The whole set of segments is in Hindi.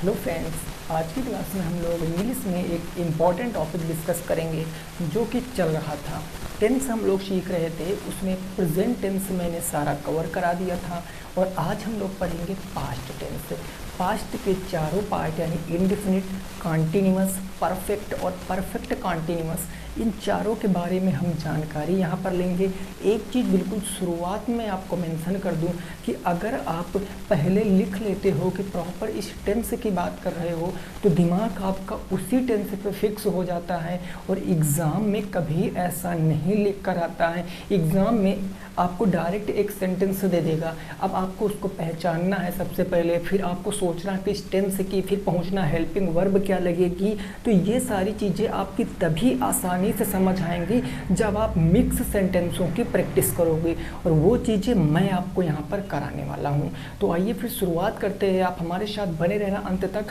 हेलो फ्रेंड्स, आज की क्लास में हम लोग इंग्लिश में एक इम्पॉर्टेंट टॉपिक डिस्कस करेंगे जो कि चल रहा था। टेंस हम लोग सीख रहे थे, उसमें प्रेजेंट टेंस मैंने सारा कवर करा दिया था और आज हम लोग पढ़ेंगे पास्ट टेंस। पास्ट के चारों पार्ट यानी इंडेफिनिट, कॉन्टिन्यूअस, परफेक्ट और परफेक्ट कॉन्टिन्यूअस, इन चारों के बारे में हम जानकारी यहाँ पर लेंगे। एक चीज़ बिल्कुल शुरुआत में आपको मेंशन कर दूँ कि अगर आप पहले लिख लेते हो कि प्रॉपर इस टेंस की बात कर रहे हो तो दिमाग आपका उसी टेंस पे फिक्स हो जाता है और एग्ज़ाम में कभी ऐसा नहीं लिख कर आता है। एग्ज़ाम में आपको डायरेक्ट एक सेंटेंस दे देगा, अब आपको उसको पहचानना है सबसे पहले, फिर आपको सोचना कि इस टेंस की, फिर पहुंचना हेल्पिंग वर्ब क्या लगेगी। तो ये सारी चीज़ें आपकी तभी आसानी से समझ आएंगी जब आप मिक्स सेंटेंसों की प्रैक्टिस करोगे और वो चीज़ें मैं आपको यहाँ पर कराने वाला हूँ। तो आइए फिर शुरुआत करते हैं, आप हमारे साथ बने रहना अंत तक।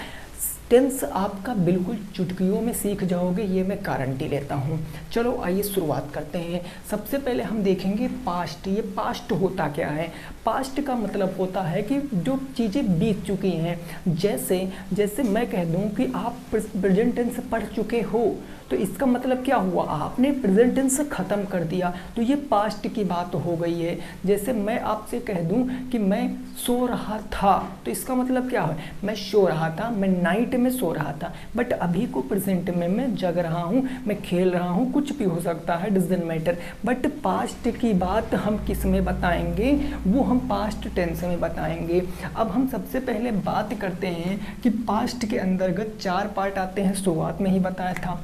टेंस आपका बिल्कुल चुटकियों में सीख जाओगे, ये मैं गारंटी लेता हूँ। चलो आइए शुरुआत करते हैं। सबसे पहले हम देखेंगे पास्ट। ये पास्ट होता क्या है? पास्ट का मतलब होता है कि जो चीज़ें बीत चुकी हैं। जैसे मैं कह दूँ कि आप प्रेजेंट टेंस पढ़ चुके हो तो इसका मतलब क्या हुआ, आपने प्रेजेंट टेंस ख़त्म कर दिया, तो ये पास्ट की बात हो गई है। जैसे मैं आपसे कह दूं कि मैं सो रहा था तो इसका मतलब क्या है, मैं सो रहा था, मैं नाइट में सो रहा था, बट अभी को प्रेजेंट में मैं जग रहा हूँ, मैं खेल रहा हूँ, कुछ भी हो सकता है, डजंट मैटर। बट पास्ट की बात हम किस में बताएंगे, वो हम पास्ट टेंस में बताएंगे। अब हम सबसे पहले बात करते हैं कि पास्ट के अंतर्गत 4 पार्ट आते हैं, शुरुआत में ही बताया था।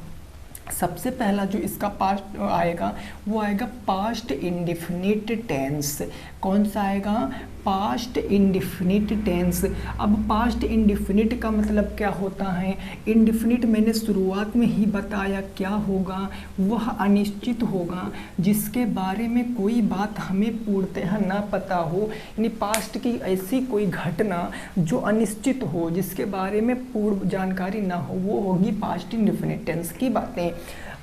सबसे पहला जो इसका पास्ट आएगा वो आएगा पास्ट इंडेफिनिट टेंस। कौन सा आएगा? Past indefinite tense. अब पास्ट इंडेफिनिट का मतलब क्या होता है? इंडेफिनिट मैंने शुरुआत में ही बताया क्या होगा, वह अनिश्चित होगा जिसके बारे में कोई बात हमें पूर्णतः ना पता हो, यानी पास्ट की ऐसी कोई घटना जो अनिश्चित हो, जिसके बारे में पूर्व जानकारी ना हो, वो होगी पास्ट इंडेफिनिट टेंस की बातें।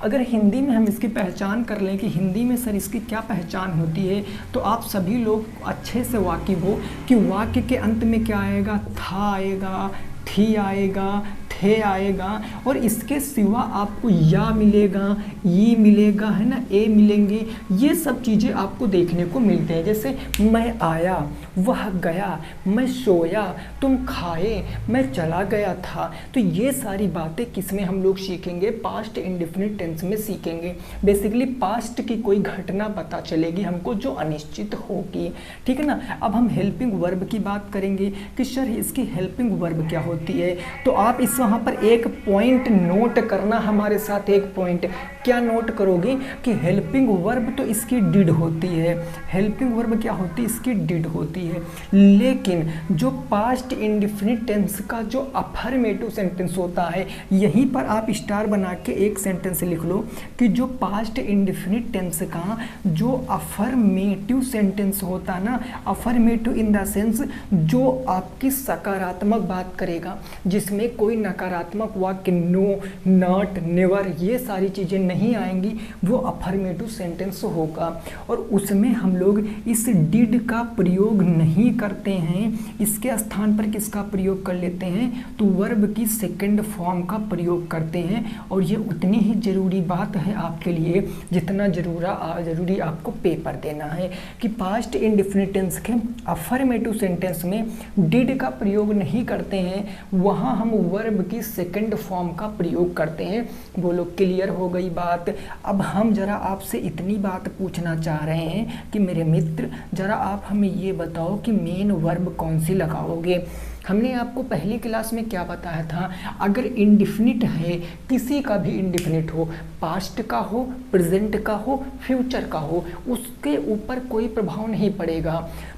अगर हिंदी में हम इसकी पहचान कर लें कि हिंदी में सर इसकी क्या पहचान होती है, तो आप सभी लोग अच्छे से वाकिफ हो कि वाक्य के अंत में क्या आएगा, था आएगा, थी आएगा, थे आएगा और इसके सिवा आपको या मिलेगा, ये मिलेगा, है ना, ए मिलेंगे। ये सब चीज़ें आपको देखने को मिलते हैं। जैसे मैं आया, वह गया, मैं सोया, तुम खाए, मैं चला गया था। तो ये सारी बातें किस में हम लोग सीखेंगे? पास्ट इंडेफिनिट टेंस में सीखेंगे। बेसिकली पास्ट की कोई घटना पता चलेगी हमको जो अनिश्चित होगी, ठीक है ना। अब हम हेल्पिंग वर्ब की बात करेंगे कि सर इसकी हेल्पिंग वर्ब क्या होती है। तो आप इस वहाँ पर एक पॉइंट नोट करना हमारे साथ। एक पॉइंट क्या नोट करोगे कि हेल्पिंग वर्ब तो इसकी डिड होती है। हेल्पिंग वर्ब क्या होती है? इसकी डिड होती है। लेकिन जो पास्ट इंडेफिनिट टेंस का जो अफर्मेटिव सेंटेंस होता है, यहीं पर आप स्टार बना के एक सेंटेंस लिख लो कि जो पास्ट इंडेफिनिट टेंस का जो अफर्मेटिव सेंटेंस होता है ना, अफर्मेटिव इन द सेंस जो आपकी सकारात्मक बात करेगा, जिसमें कोई नकारात्मक वाक्य नो, नॉट, नेवर, ये सारी चीज़ें नहीं आएंगी, वो अफर्मेटिव सेंटेंस होगा। और उसमें हम लोग इस डिड का प्रयोग नहीं करते हैं, इसके स्थान पर किसका प्रयोग कर लेते हैं? तो वर्ब की सेकंड फॉर्म का प्रयोग करते हैं। और ये उतनी ही ज़रूरी बात है आपके लिए जितना ज़रूरी आपको पेपर देना है कि पास्ट इंडेफिनिट टेंस के अफर्मेटिव सेंटेंस में डिड का प्रयोग नहीं करते हैं, वहाँ हम वर्ब की सेकंड फॉर्म का प्रयोग करते हैं। बोलो क्लियर हो गई बात। अब हम जरा आपसे इतनी बात पूछना चाह रहे हैं कि मेरे मित्र जरा आप हमें ये बताओ कि मेन वर्ब कौन सी लगाओगे। हमने आपको पहली क्लास में क्या बताया था, अगर इंडेफिनिट है, किसी का भी इंडेफिनिट हो, पास्ट का हो, प्रेजेंट का हो, फ्यूचर का हो, उसके ऊपर कोई प्रभाव नहीं पड़ेगा।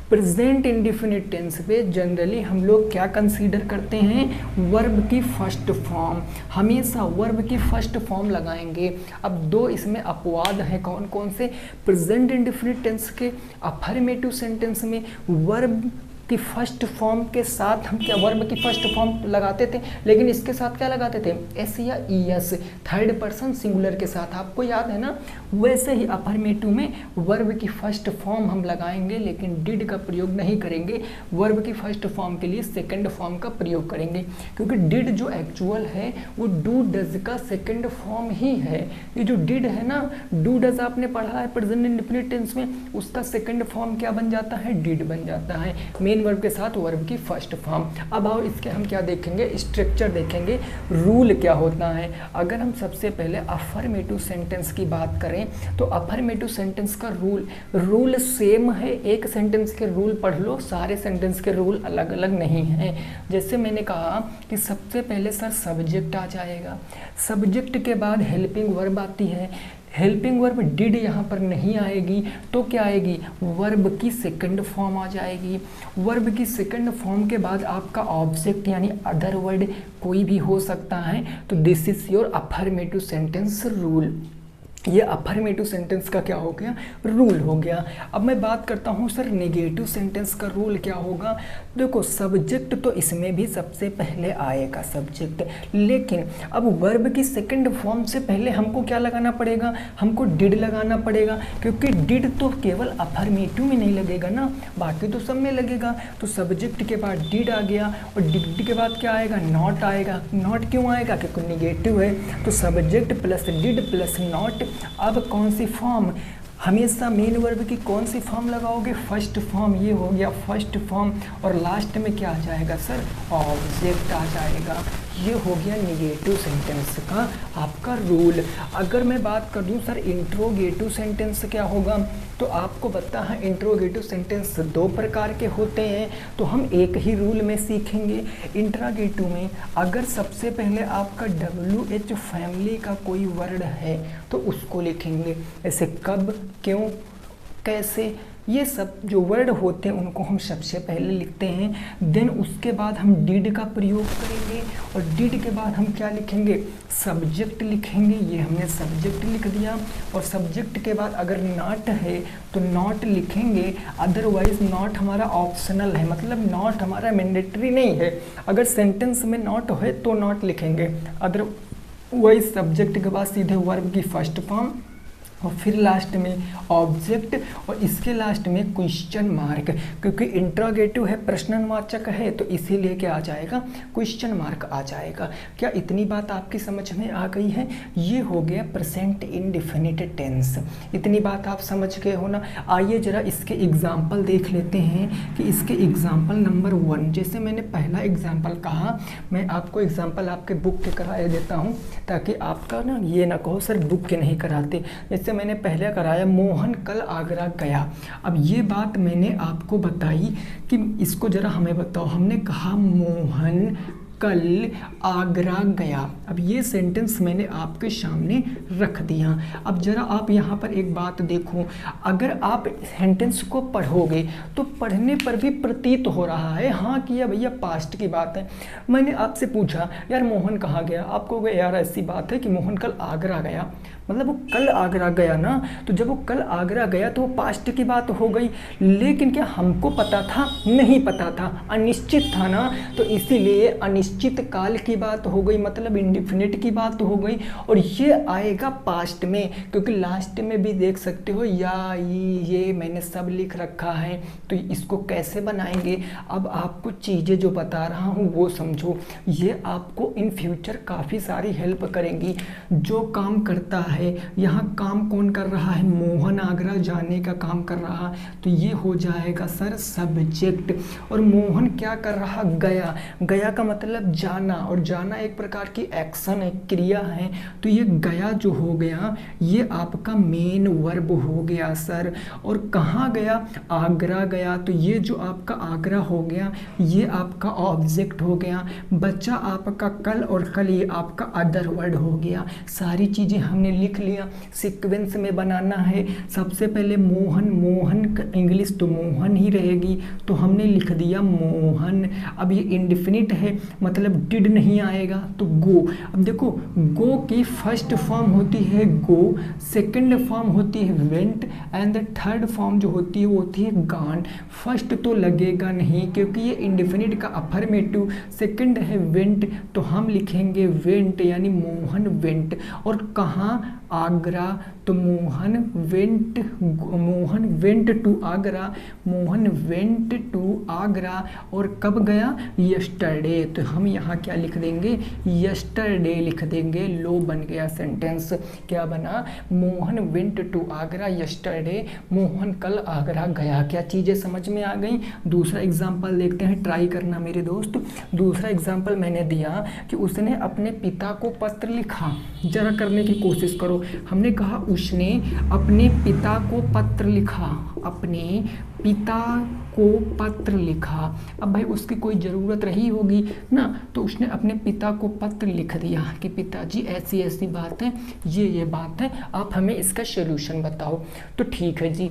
प्रेजेंट इंडेफिनिट टेंस पे जनरली हम लोग क्या कंसीडर करते हैं? वर्ब की फर्स्ट फॉर्म, हमेशा वर्ब की फर्स्ट फॉर्म लगाएंगे। अब 2 इसमें अपवाद हैं, कौन कौन से? प्रेजेंट इंडेफिनिट टेंस के अफर्मेटिव सेंटेंस में वर्ब कि फर्स्ट फॉर्म के साथ हम क्या वर्ब की फर्स्ट फॉर्म लगाते थे, लेकिन इसके साथ क्या लगाते थे, एस या E S, third person singular के साथ, आपको याद है ना। वैसे ही अफर्मेटिव में वर्ब की फर्स्ट फॉर्म हम लगाएंगे, लेकिन डिड का प्रयोग नहीं करेंगे, वर्ब की फर्स्ट फॉर्म के लिए सेकंड फॉर्म का प्रयोग करेंगे, क्योंकि डिड जो एक्चुअल है वो डू डज का सेकंड फॉर्म ही है। ये जो डिड है ना, डू डज आपने पढ़ा है प्रेजेंट इंडेफिनिट टेंस में, उसका सेकंड फॉर्म क्या बन जाता है, डिड बन जाता है, मेन वर्ब के साथ वर्ब की फर्स्ट फॉर्म। अब और इसके हम क्या देखेंगे, स्ट्रक्चर देखेंगे, रूल क्या होता है। अगर हम सबसे पहले अफर्मेटिव सेंटेंस की बात करें तो अफर्मेटिव सेंटेंस का रूल सेम है, एक सेंटेंस के रूल पढ़ लो, सारे सेंटेंस के रूल अलग अलग नहीं हैं। जैसे मैंने कहा कि सबसे पहले सर सब्जेक्ट आ जाएगा, सब्जेक्ट के बाद हेल्पिंग वर्ब आती है, हेल्पिंग वर्ब डिड यहाँ पर नहीं आएगी तो क्या आएगी, वर्ब की सेकंड फॉर्म आ जाएगी। वर्ब की सेकंड फॉर्म के बाद आपका ऑब्जेक्ट यानी अदर वर्ड कोई भी हो सकता है, तो this is your affirmative sentence rule. ये अफर्मेटिव सेंटेंस का क्या हो गया, रूल हो गया। अब मैं बात करता हूँ सर नेगेटिव सेंटेंस का रूल क्या होगा। देखो सब्जेक्ट तो इसमें भी सबसे पहले आएगा सब्जेक्ट, लेकिन अब वर्ब की सेकंड फॉर्म से पहले हमको क्या लगाना पड़ेगा, हमको डिड लगाना पड़ेगा, क्योंकि डिड तो केवल अफर्मेटिव में नहीं लगेगा ना, बाकी तो सब में लगेगा। तो सब्जेक्ट के बाद डिड आ गया और डिड के बाद क्या आएगा, नॉट आएगा। नॉट क्यों आएगा, क्योंकि नेगेटिव है, तो subject plus did plus not. अब कौन सी फॉर्म, हमेशा मेन वर्ब की कौन सी फॉर्म लगाओगे, फर्स्ट फॉर्म, ये हो गया फर्स्ट फॉर्म, और लास्ट में क्या आ जाएगा सर, ऑब्जेक्ट आ जाएगा। ये हो गया नेगेटिव सेंटेंस का आपका रूल। अगर मैं बात कर दूं सर इंट्रोगेटिव सेंटेंस क्या होगा, तो आपको पता है इंट्रोगेटिव सेंटेंस दो प्रकार के होते हैं, तो हम एक ही रूल में सीखेंगे। इंट्रोगेटिव में अगर सबसे पहले आपका WH फैमिली का कोई वर्ड है तो उसको लिखेंगे, जैसे कब, क्यों, कैसे, ये सब जो वर्ड होते हैं उनको हम सबसे पहले लिखते हैं। देन उसके बाद हम डिड का प्रयोग करेंगे, और डिड के बाद हम क्या लिखेंगे, सब्जेक्ट लिखेंगे। ये हमने सब्जेक्ट लिख दिया, और सब्जेक्ट के बाद अगर नॉट है तो नॉट लिखेंगे, अदरवाइज नॉट हमारा ऑप्शनल है, मतलब नॉट हमारा मैंडेटरी नहीं है। अगर सेंटेंस में नॉट है तो नॉट लिखेंगे, अदरवाइज सब्जेक्ट के बाद सीधे वर्ब की फर्स्ट फॉर्म, और फिर लास्ट में ऑब्जेक्ट, और इसके लास्ट में क्वेश्चन मार्क, क्योंकि इंट्रोगेटिव है, प्रश्नवाचक है, तो इसीलिए क्या आ जाएगा, क्वेश्चन मार्क आ जाएगा। क्या इतनी बात आपकी समझ में आ गई है। ये हो गया प्रेजेंट इंडेफिनिट टेंस, इतनी बात आप समझ गए हो ना। आइए जरा इसके एग्जाम्पल देख लेते हैं कि इसके एग्जाम्पल नंबर 1, जैसे मैंने पहला एग्जाम्पल कहा, मैं आपको एग्जाम्पल आपके बुक के कराए देता हूँ, ताकि आपका ना ये ना कहो सर बुक के नहीं कराते। जैसे मैंने पहले कराया, मोहन कल आगरा गया। अब ये बात मैंने आपको बताई कि इसको जरा हमें बताओ, हमने कहा मोहन कल आगरा गया। अब ये सेंटेंस मैंने आपके सामने रख दिया। अब जरा आप यहाँ पर एक बात देखो, अगर आप सेंटेंस को पढ़ोगे तो पढ़ने पर भी प्रतीत हो रहा है हाँ कि यह भैया पास्ट की बात है। मैंने आपसे पूछा यार मोहन कहाँ गया, आप कहोगे यार ऐसी बात है कि मोहन कल आगरा गया, मतलब वो कल आगरा गया ना, तो जब वो कल आगरा गया तो वो पास्ट की बात हो गई, लेकिन क्या हमको पता था, नहीं पता था, अनिश्चित था ना, तो इसीलिए अनिश्चित काल की बात हो गई, मतलब इंडेफिनिट की बात हो गई, और ये आएगा पास्ट में, क्योंकि लास्ट में भी देख सकते हो या ये मैंने सब लिख रखा है। तो इसको कैसे बनाएंगे, अब आपको चीज़ें जो बता रहा हूँ वो समझो, ये आपको इन फ्यूचर काफ़ी सारी हेल्प करेंगी। जो काम करता है, यहाँ काम कौन कर रहा है, मोहन आगरा जाने का काम कर रहा, तो ये हो जाएगा सर सब्जेक्ट। और मोहन क्या कर रहा, गया, गया का मतलब जाना, और जाना एक प्रकार की एक्शन है, क्रिया है, तो ये गया जो हो गया ये आपका मेन वर्ब हो गया सर। और कहाँ गया, आगरा गया, तो ये जो आपका आगरा हो गया ये आपका ऑब्जेक्ट हो गया। बच्चा आपका कल, और कल ये आपका अदर वर्ड हो गया। सारी चीज़ें हमने लिख लिया, सीक्वेंस में बनाना है। सबसे पहले मोहन, मोहन इंग्लिश तो मोहन ही रहेगी, तो हमने लिख दिया मोहन। अब ये इंडेफिनिट है, मतलब डिड नहीं आएगा तो गो। अब देखो गो की फर्स्ट फॉर्म होती है गो, सेकंड फॉर्म होती है went and the third form जो होती है वो होती है गॉन। फर्स्ट तो लगेगा नहीं क्योंकि ये इंडेफिनिट का अफर्मेटिव, सेकंड है वेंट तो हम लिखेंगे वेंट यानी मोहन वेंट। और कहाँ? आगरा, तो Mohan went to Agra, Mohan went to Agra. और कब गया? यस्टरडे, तो हम यहाँ क्या लिख देंगे? यस्टरडे लिख देंगे। लो बन गया सेंटेंस। क्या बना? Mohan went to Agra yesterday, Mohan कल आगरा गया। क्या चीज़ें समझ में आ गई? दूसरा एग्जाम्पल देखते हैं, ट्राई करना मेरे दोस्त। दूसरा एग्जाम्पल मैंने दिया कि उसने अपने पिता को पत्र लिखा, जरा करने की कोशिश करो। हमने कहा उसने अपने पिता को पत्र लिखा, अपने पिता को पत्र लिखा। अब भाई उसकी कोई ज़रूरत रही होगी ना, तो उसने अपने पिता को पत्र लिख दिया कि पिताजी ऐसी ऐसी बात है, ये बात है, आप हमें इसका सॉल्यूशन बताओ। तो ठीक है जी,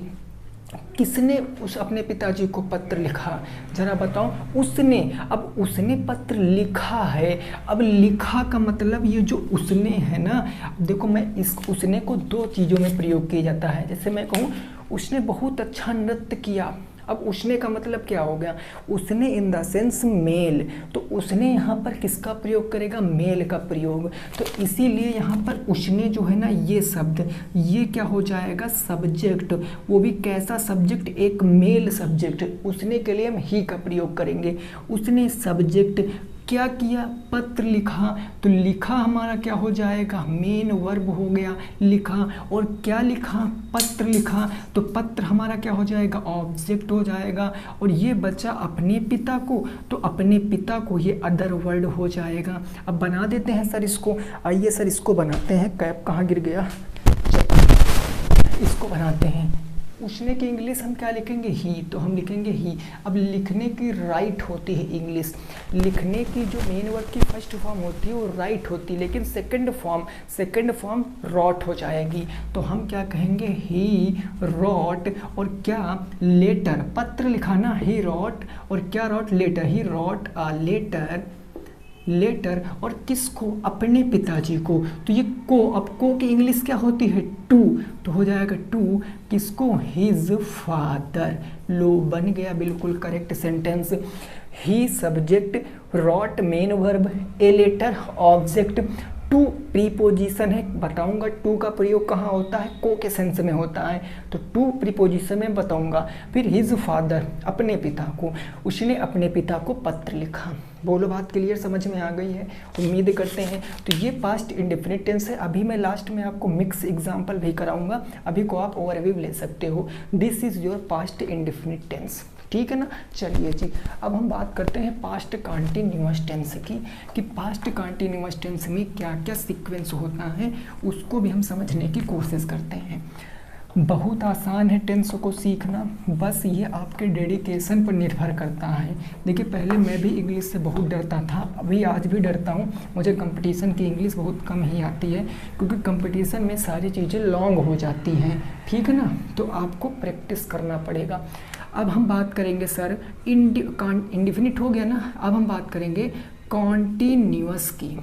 किसने उस अपने पिताजी को पत्र लिखा? जरा बताओ। उसने। अब उसने पत्र लिखा है, अब लिखा का मतलब ये जो उसने है ना, अब देखो मैं इस उसने को दो चीज़ों में प्रयोग किया जाता है। जैसे मैं कहूँ उसने बहुत अच्छा नृत्य किया, अब उसने का मतलब क्या हो गया? उसने इन द सेंस मेल, तो उसने यहाँ पर किसका प्रयोग करेगा? मेल का प्रयोग। तो इसीलिए यहाँ पर उसने जो है ना ये शब्द, ये क्या हो जाएगा? सब्जेक्ट। वो भी कैसा सब्जेक्ट? एक मेल सब्जेक्ट। उसने के लिए हम ही का प्रयोग करेंगे। उसने सब्जेक्ट क्या किया? पत्र लिखा, तो लिखा हमारा क्या हो जाएगा? मेन वर्ब हो गया लिखा। और क्या लिखा? पत्र लिखा, तो पत्र हमारा क्या हो जाएगा? ऑब्जेक्ट हो जाएगा। और ये बच्चा अपने पिता को, तो अपने पिता को ये अदर वर्ड हो जाएगा। अब बना देते हैं सर इसको, आइए सर इसको बनाते हैं। कैप कहाँ गिर गया? इसको बनाते हैं। उसने की इंग्लिश हम क्या लिखेंगे? ही, तो हम लिखेंगे ही। अब लिखने की राइट होती है इंग्लिश, लिखने की जो मेन वर्ड की फर्स्ट फॉर्म होती है वो राइट होती है, लेकिन सेकंड फॉर्म रॉट हो जाएगी। तो हम क्या कहेंगे? ही रॉट। और क्या? लेटर, पत्र लिखा ना, ही रॉट। और क्या wrote? Letter. He wrote a letter. और किसको? अपने पिताजी को। तो ये को, अब को की इंग्लिश क्या होती है? टू, तो हो जाएगा टू किसको? His father. लो बन गया बिल्कुल correct sentence. He subject, wrote main verb, a letter object, to preposition है। बताऊंगा टू का प्रयोग कहाँ होता है? को के सेंस में होता है, तो टू प्रीपोजिशन में बताऊंगा। फिर हिज फादर, अपने पिता को, उसने अपने पिता को पत्र लिखा। बोलो बात क्लियर समझ में आ गई है? उम्मीद करते हैं। तो ये पास्ट इंडेफिनिट टेंस है। अभी मैं लास्ट में आपको मिक्स एग्जाम्पल भी कराऊंगा, अभी को आप ओवरव्यू ले सकते हो। This is your past indefinite tense, ठीक है ना। चलिए जी, अब हम बात करते हैं पास्ट कंटीन्यूअस टेंस की, कि पास्ट कंटीन्यूअस टेंस में क्या क्या सीक्वेंस होता है उसको भी हम समझने की कोशिश करते हैं। बहुत आसान है टेंस को सीखना, बस ये आपके डेडिकेशन पर निर्भर करता है। देखिए पहले मैं भी इंग्लिश से बहुत डरता था, अभी आज भी डरता हूँ। मुझे कंपटीशन की इंग्लिश बहुत कम ही आती है, क्योंकि कंपटीशन में सारी चीज़ें लॉन्ग हो जाती हैं, ठीक है ना। तो आपको प्रैक्टिस करना पड़ेगा। अब हम बात करेंगे सर इंडिफिनिट हो गया ना, अब हम बात करेंगे कॉन्टीन्यूअस की।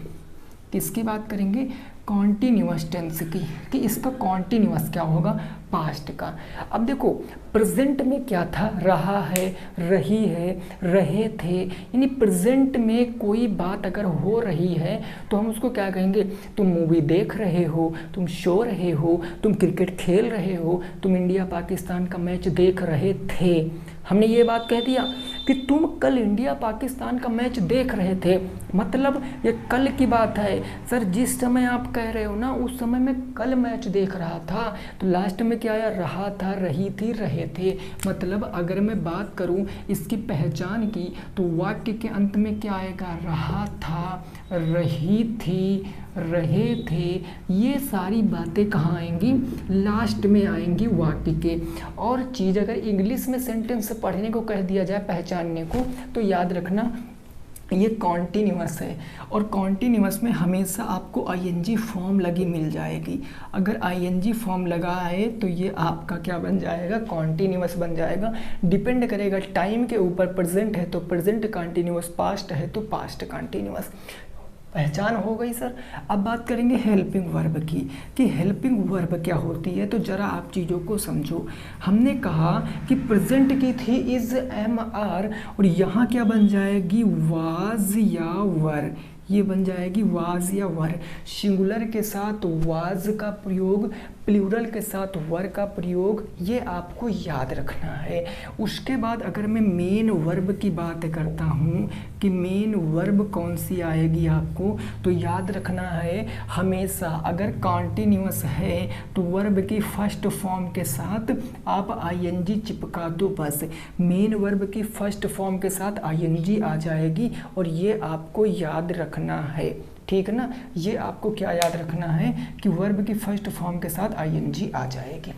किसकी बात करेंगे? कॉन्टीन्यूअस टेंस की, कि इसका कॉन्टीन्यूअस क्या होगा? पास्ट का। अब देखो प्रेजेंट में क्या था? रहा है, रही है, रहे थे। यानी प्रेजेंट में कोई बात अगर हो रही है तो हम उसको क्या कहेंगे? तुम मूवी देख रहे हो, तुम सो रहे हो, तुम क्रिकेट खेल रहे हो, तुम इंडिया पाकिस्तान का मैच देख रहे थे। हमने ये बात कह दिया कि तुम कल इंडिया पाकिस्तान का मैच देख रहे थे, मतलब ये कल की बात है। सर जिस समय आप कह रहे हो ना उस समय मैं कल मैच देख रहा था, तो लास्ट में क्या आया? रहा था, रही थी, रहे थे। मतलब अगर मैं बात करूं इसकी पहचान की तो वाक्य के अंत में क्या आएगा? रहा था, रही थी, रहे थे। ये सारी बातें कहाँ आएंगी? लास्ट में आएंगी वाक्य के। और चीज़ अगर इंग्लिश में सेंटेंस पढ़ने को कह दिया जाए पहचानने को, तो याद रखना ये कॉन्टिन्यूअस है और कॉन्टिन्यूअस में हमेशा आपको आईएनजी फॉर्म लगी मिल जाएगी। अगर आईएनजी फॉर्म लगा है तो ये आपका क्या बन जाएगा, कॉन्टिन्यूअस बन जाएगा। डिपेंड करेगा टाइम के ऊपर, प्रेजेंट है तो प्रेजेंट कॉन्टिन्यूअस, पास्ट है तो पास्ट कॉन्टिन्यूअस। पहचान हो गई सर। अब बात करेंगे हेल्पिंग वर्ब की कि हेल्पिंग वर्ब क्या होती है, तो ज़रा आप चीज़ों को समझो। हमने कहा कि प्रेजेंट की थी इज़ एम आर और यहाँ क्या बन जाएगी, वाज या वर, ये बन जाएगी वाज या वर। सिंगुलर के साथ वाज का प्रयोग, प्लूरल के साथ वर का प्रयोग, ये आपको याद रखना है। उसके बाद अगर मैं मेन वर्ब की बात करता हूँ कि मेन वर्ब कौन सी आएगी आपको, तो याद रखना है हमेशा अगर कॉन्टिन्यूअस है तो वर्ब की फर्स्ट फॉर्म के साथ आप आईएनजी चिपका दो बस। मेन वर्ब की फर्स्ट फॉर्म के साथ आईएनजी आ जाएगी और ये आपको याद रखना है, ठीक है ना। ये आपको क्या याद रखना है कि वर्ब की फर्स्ट फॉर्म के साथ आईएनजी आ जाएगी।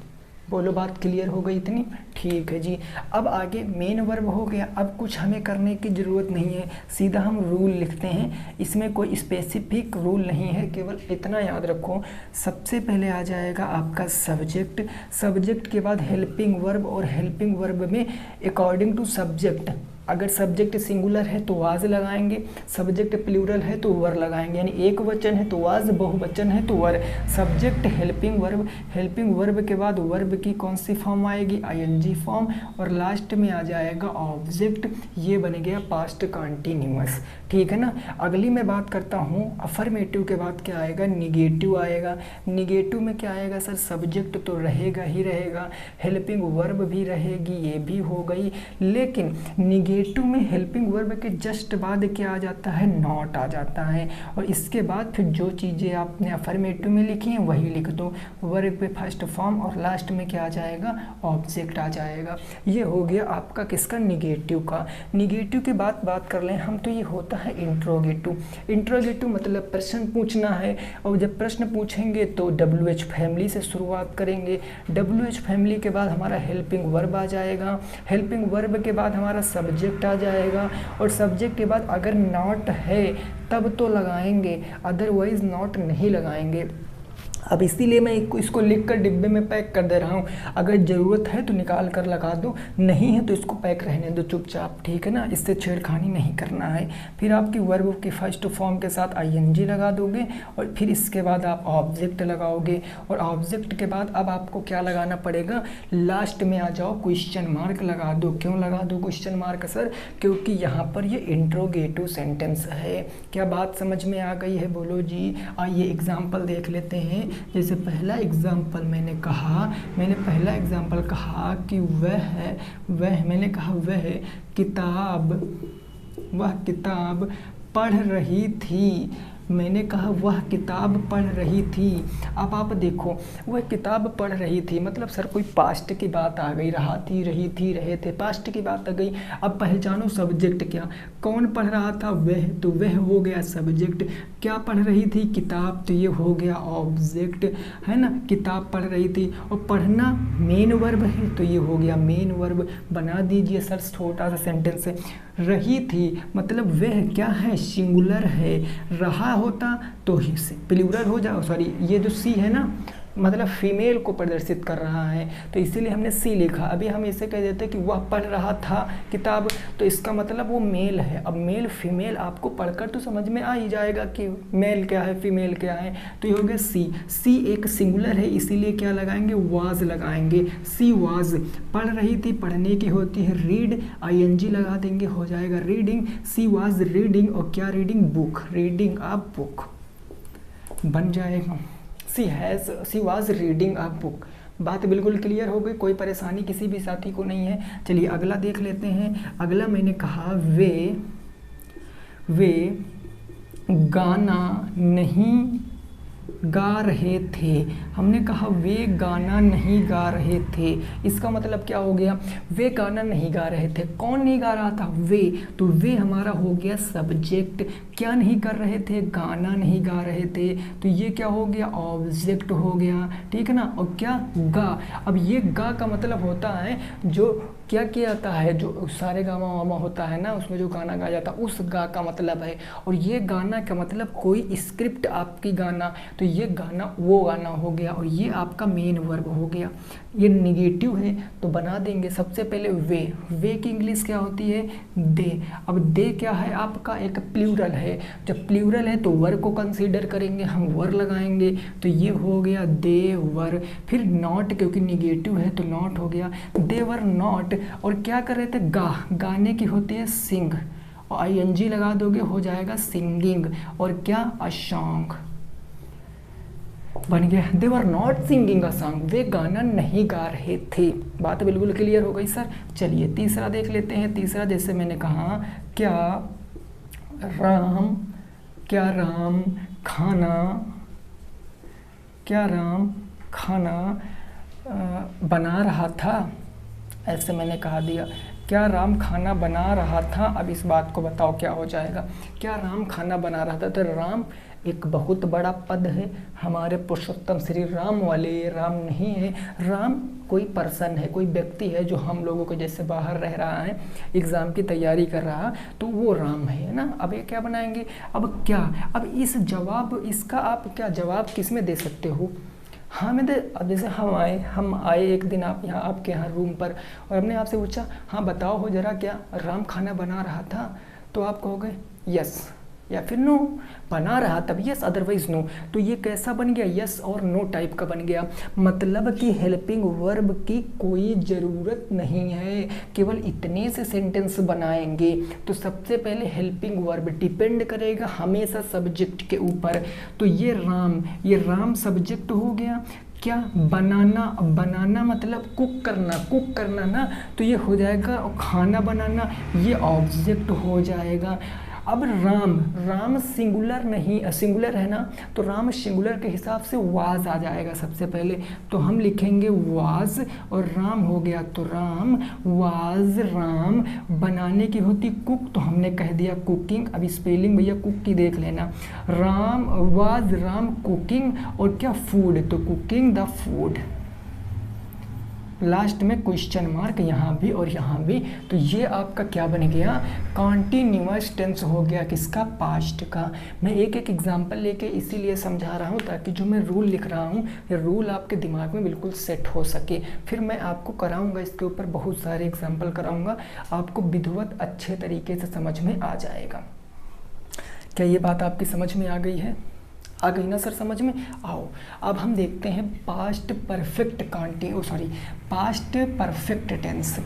बोलो बात क्लियर हो गई इतनी, ठीक है जी। अब आगे मेन वर्ब हो गया, अब कुछ हमें करने की ज़रूरत नहीं है, सीधा हम रूल लिखते हैं। इसमें कोई स्पेसिफिक रूल नहीं है, केवल इतना याद रखो, सबसे पहले आ जाएगा आपका सब्जेक्ट, सब्जेक्ट के बाद हेल्पिंग वर्ब और हेल्पिंग वर्ब में अकॉर्डिंग टू सब्जेक्ट, अगर सब्जेक्ट सिंगुलर है तो वाज लगाएंगे, सब्जेक्ट प्लूरल है तो वर लगाएंगे, यानी एक वचन है तो वाज, बहुवचन है तो were. Subject helping verb, helping verb के बाद वर्ब की कौन सी फॉर्म आएगी, आईएनजी फॉर्म, और लास्ट में आ जाएगा ऑब्जेक्ट, ये बन गया पास्ट कॉन्टिन्यूअस, ठीक है ना। अगली मैं बात करता हूँ अफर्मेटिव के बाद क्या आएगा, निगेटिव आएगा। निगेटिव में क्या आएगा सर, सब्जेक्ट तो रहेगा ही रहेगा, हेल्पिंग वर्ब भी रहेगी, ये भी हो गई, लेकिन निगेटिव में हेल्पिंग वर्ब के जस्ट बाद क्या आ जाता है, नॉट आ जाता है, और इसके बाद फिर जो चीज़ें आपने अफर्मेटिव में लिखी हैं वही लिख दो, वर्ब पे फर्स्ट फॉर्म और लास्ट में क्या आ जाएगा, ऑब्जेक्ट आ जाएगा। ये हो गया आपका किसका, निगेटिव का। निगेटिव की बात कर लें हम तो ये होता है इंट्रोगेटिव। इंट्रोगेटिव मतलब प्रश्न पूछना है, और जब प्रश्न पूछेंगे तो WH फैमिली से शुरुआत करेंगे। WH फैमिली के बाद हमारा हेल्पिंग वर्ब आ जाएगा, हेल्पिंग वर्ब के बाद हमारा सब्जेक्ट आ जाएगा, और सब्जेक्ट के बाद अगर नॉट है तब तो लगाएंगे, अदरवाइज नॉट नहीं लगाएंगे। अब इसीलिए मैं इसको लिख कर डिब्बे में पैक कर दे रहा हूँ, अगर ज़रूरत है तो निकाल कर लगा दो, नहीं है तो इसको पैक रहने दो चुपचाप, ठीक है ना, इससे छेड़खानी नहीं करना है। फिर आपकी वर्ब की फर्स्ट फॉर्म के साथ आईएनजी लगा दोगे, और फिर इसके बाद आप ऑब्जेक्ट लगाओगे, और ऑब्जेक्ट के बाद अब आपको क्या लगाना पड़ेगा, लास्ट में आ जाओ क्वेश्चन मार्क लगा दो। क्यों लगा दो क्वेश्चन मार्क सर, क्योंकि यहाँ पर ये इंट्रोगेटिव सेंटेंस है। क्या बात समझ में आ गई है, बोलो जी। आइए एग्जाम्पल देख लेते हैं। जैसे पहला एग्जाम्पल मैंने पहला एग्जाम्पल कहा कि मैंने कहा वह किताब पढ़ रही थी, मैंने कहा वह किताब पढ़ रही थी। अब आप देखो, वह किताब पढ़ रही थी मतलब सर कोई पास्ट की बात आ गई, रहा थी, रही थी, रहे थे, पास्ट की बात आ गई। अब पहचानो सब्जेक्ट क्या, कौन पढ़ रहा था, वह, तो वह हो गया सब्जेक्ट। क्या पढ़ रही थी, किताब, तो ये हो गया ऑब्जेक्ट, है ना। किताब पढ़ रही थी, और पढ़ना मेन वर्ब है तो ये हो गया मेन वर्ब। बना दीजिए सर, छोटा सा सेंटेंस है। रही थी मतलब वह क्या है, सिंगुलर है, रहा होता तो प्लूरल हो जाओ, सॉरी ये जो सी है ना मतलब फीमेल को प्रदर्शित कर रहा है, तो इसीलिए हमने सी लिखा। अभी हम इसे कह देते कि वह पढ़ रहा था किताब, तो इसका मतलब वो मेल है। अब मेल फीमेल आपको पढ़कर तो समझ में आ ही जाएगा कि मेल क्या है, फीमेल क्या है, तो ये हो गया सी। सी एक सिंगुलर है, इसीलिए क्या लगाएंगे, वाज लगाएंगे। सी वाज, पढ़ रही थी, पढ़ने की होती है रीड, आईएनजी लगा देंगे, हो जाएगा रीडिंग। सी वाज रीडिंग, और क्या reading, book, reading a book बन जाएगा। She was reading a book. बात बिल्कुल क्लियर हो गई, कोई परेशानी किसी भी साथी को नहीं है। चलिए अगला देख लेते हैं। अगला मैंने कहा वे गाना नहीं गा रहे थे। हमने कहा वे गाना नहीं गा रहे थे, इसका मतलब क्या हो गया, वे गाना नहीं गा रहे थे। कौन नहीं गा रहा था, वे, तो वे हमारा हो गया सब्जेक्ट। क्या नहीं कर रहे थे, गाना नहीं गा रहे थे, तो ये क्या हो गया, ऑब्जेक्ट हो गया, ठीक है ना। और क्या, गा। अब ये गा का मतलब होता है जो क्या किया जाता है, जो सारे गामा वामा होता है ना, उसमें जो गाना गाया जाता है उस गा का मतलब है। और ये गाना का मतलब कोई स्क्रिप्ट आपकी गाना, तो ये गाना वो गाना हो गया। और ये आपका मेन वर्ब हो गया। ये निगेटिव है तो बना देंगे सबसे पहले वे की इंग्लिश क्या होती है, दे। अब दे क्या है आपका, एक प्लूरल है। जब प्लूरल है तो वर को कंसीडर करेंगे, हम वर लगाएंगे, तो ये हो गया दे वर। फिर नॉट, क्योंकि निगेटिव है तो नॉट हो गया, दे वर नॉट। और क्या कर रहे थे, गाने की होती है सिंग, और ING लगा दोगे हो जाएगा सिंगिंग। और क्या, अ सॉन्ग बन गया। They were not singing a song, वे गाना नहीं गा रहे थे। बात बिल्कुल क्लियर हो गई सर। चलिए तीसरा देख लेते हैं। तीसरा जैसे मैंने कहा, क्या राम खाना बना रहा था, ऐसे मैंने कहा दिया, क्या राम खाना बना रहा था। अब इस बात को बताओ क्या हो जाएगा, क्या राम खाना बना रहा था। तो राम एक बहुत बड़ा पद है हमारे पुरुषोत्तम श्री राम वाले, राम नहीं है। राम कोई पर्सन है, कोई व्यक्ति है जो हम लोगों के जैसे बाहर रह रहा है, एग्ज़ाम की तैयारी कर रहा, तो वो राम है ना। अब ये क्या बनाएंगे, अब क्या, अब इस जवाब, इसका आप क्या जवाब किस में दे सकते हो। हाँ मैं अब जैसे हम आए एक दिन आपके यहाँ रूम पर, और हमने आपसे पूछा हाँ बताओ हो जरा, क्या राम खाना बना रहा था, तो आप कहोगे यस या फिर नो। बना रहा तब यस, अदरवाइज नो। तो ये कैसा बन गया, यस और नो टाइप का बन गया। मतलब कि हेल्पिंग वर्ब की कोई ज़रूरत नहीं है, केवल इतने से सेंटेंस बनाएंगे। तो सबसे पहले हेल्पिंग वर्ब डिपेंड करेगा हमेशा सब्जेक्ट के ऊपर। तो ये राम सब्जेक्ट हो गया। क्या, बनाना मतलब कुक करना ना, तो ये हो जाएगा। और खाना बनाना ये ऑब्जेक्ट हो जाएगा। अब राम सिंगुलर नहीं, सिंगुलर है ना, तो राम सिंगुलर के हिसाब से वाज आ जाएगा सबसे पहले, तो हम लिखेंगे वाज, और राम हो गया तो राम वाज राम। बनाने की होती कुक, तो हमने कह दिया कुकिंग। अब स्पेलिंग भैया कुक की देख लेना, राम वाज राम कुकिंग। और क्या, फूड, तो कुकिंग द फूड। लास्ट में क्वेश्चन मार्क यहाँ भी और यहाँ भी। तो ये आपका क्या बन गया, कॉन्टिन्यूअस टेंस हो गया, किसका, पास्ट का। मैं एक एक एग्जांपल लेके इसीलिए समझा रहा हूँ ताकि जो मैं रूल लिख रहा हूँ ये रूल आपके दिमाग में बिल्कुल सेट हो सके। फिर मैं आपको कराऊँगा इसके ऊपर बहुत सारे एग्जाम्पल कराऊँगा, आपको विधिवत अच्छे तरीके से समझ में आ जाएगा। क्या ये बात आपकी समझ में आ गई है, आ गई ना सर समझ में। आओ अब हम देखते हैं पास्ट परफेक्ट टेंस।